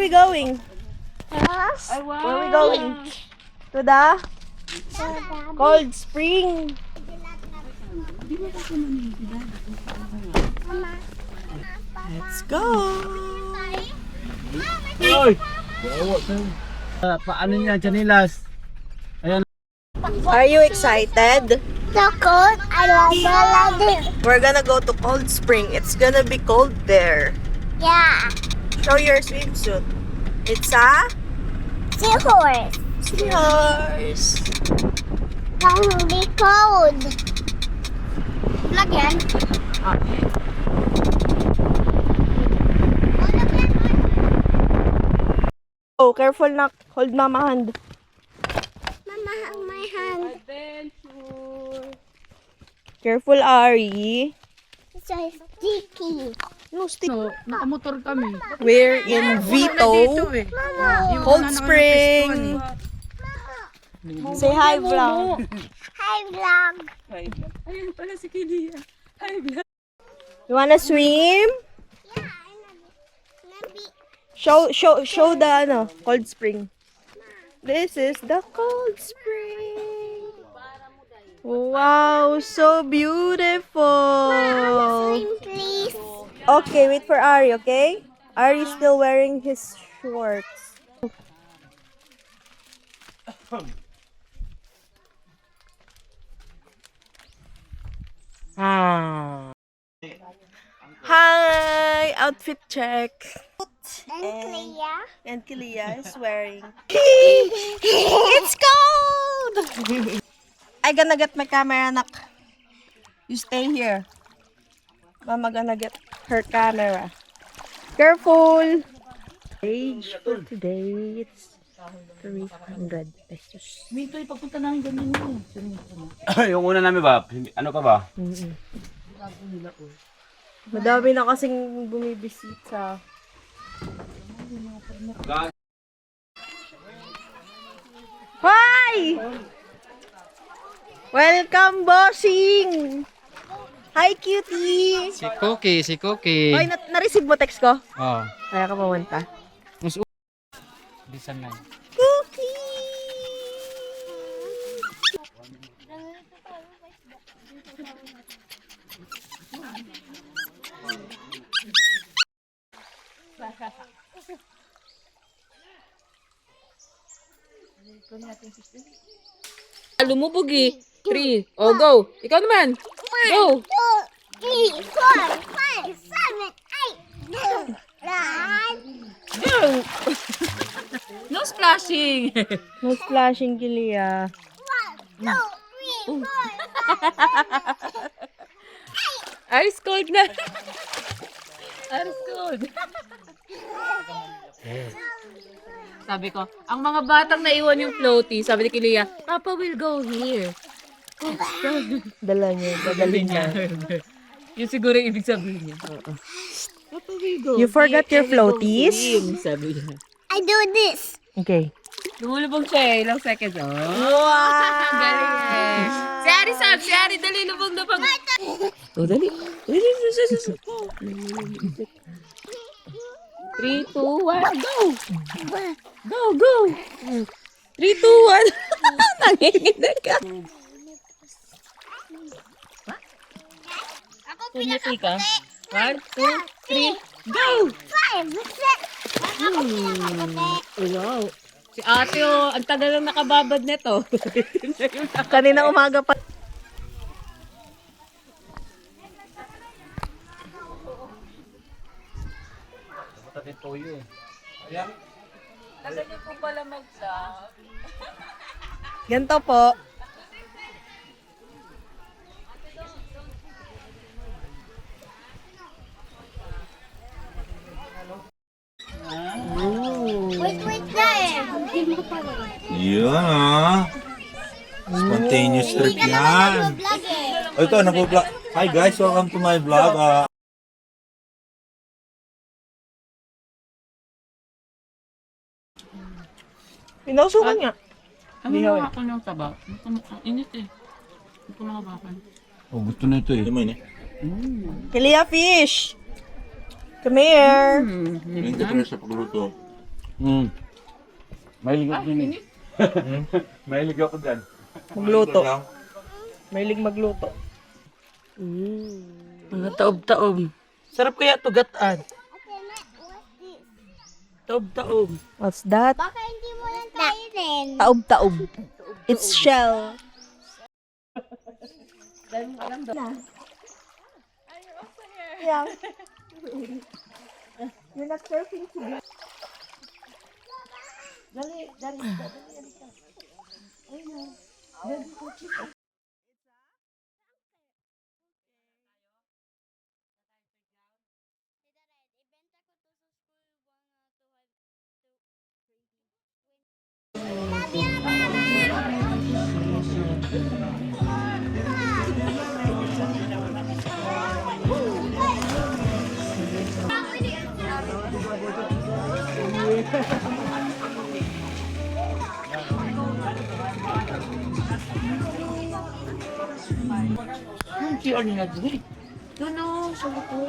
we going? Where are we going? To the cold spring. Let's go. Oy! Paano niya, Janilas? Ayan. Are you excited? So cold, I love it. We're gonna go to Cold Spring. It's gonna be cold there. Yeah, Show your swimsuit. It's a seahorse. seahorse. Gonna be cold. Lagyan. Oh, careful na. Hold mama hand. Mama, my hand. Careful, Ari. It's so sticky. No, stick. No, nakamotor kami. We're in Vito. Cold Spring. Say hi, vlog. Hi, vlog. Ayun pala si Kilia. Ay, vlog. You wanna swim? Yeah, I'm be. Show the Cold Spring. This is the Cold Spring. Wow, so beautiful. Swim, please. Okay, wait for Ari, okay? Ari's still wearing his shorts. Hi, outfit check. And Clea. And Kilia is wearing. It's cold! I gonna get my camera, nak. You stay here. Mama gonna get her camera. Careful! Age for today, it's 300 pesos. Mito, pagpunta namin ganun yun. Yung una namin ba? Ano ka ba? Madami na kasing bumibisita. Hi! Welcome, bossing! Hi, cutie! Si Cookie. Hoy, na-receive mo text ko? Oo. Kaya ka pumunta. Bisan lang. Cookie! Lumubog eh. 3. Oh, go. Ikaw naman. Go. 2, 3, 4, 5, 7, 8, 9. Go. No splashing. No splashing, Kilia. 1, 2, 3, 4. Ice cold na. Ice cold. Sabi ko, ang mga batang naiwan yung floaty, sabi ni Kilia, Papa will go here. Dala niya, dadalhin niya. Yun siguro yung ibig sabihin niya. Papa will go You forgot your floaties? Sabi niya. I do this. Okay. Lumulubog siya eh, ilang seconds. Oh. Wow! Galing eh. Si Ari Sam, si Ari, dali, lubog na pag... Oh, dali. 3, 2, 1, go! Go, go! 3, 2, 1. Nanginginig ka. Ako Pumiti ka. 1, 2, 3, go! 5, 6. Wow. Si ate oh, ang tagal lang nakababad nito. Kanina umaga pa. Pati toyo eh. Tagal niyo po pala mag-vlog. Ganito po. Wait there. Yun ah. Spontaneous trip yan. Vlog eh. O ito, nag-vlog. Hi guys, welcome to my vlog. Pinausukan niya. Ano na ako ng taba? Init eh. Hindi ko makabakan. Oh, gusto na ito eh. Ano yun eh? Kilia fish! Come here! Yung ka sa pagluto. Mahilig ako din eh. Mahilig ako dyan. Magluto. Lang. Mahilig magluto. Mga taob-taob. Sarap kaya to gataan. Taob-taob. What's that? Baka hindi mo lang kainin. Taob-taob. It's shell. Yeah. You're not surfing today.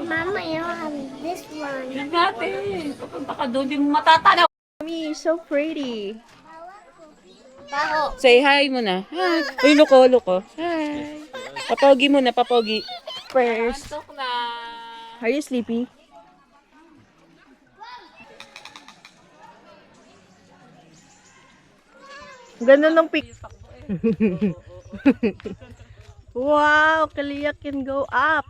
Mama, you have this one. Yan natin. Papunta ka doon, di mo matatanaw. Mommy, you're so pretty. Baho. Say hi muna. Hi. Uy, loko. Hi. Papogi muna, papogi. First. Antok na. Are you sleepy? Ganda ng pic. Wow, Kalia can go up.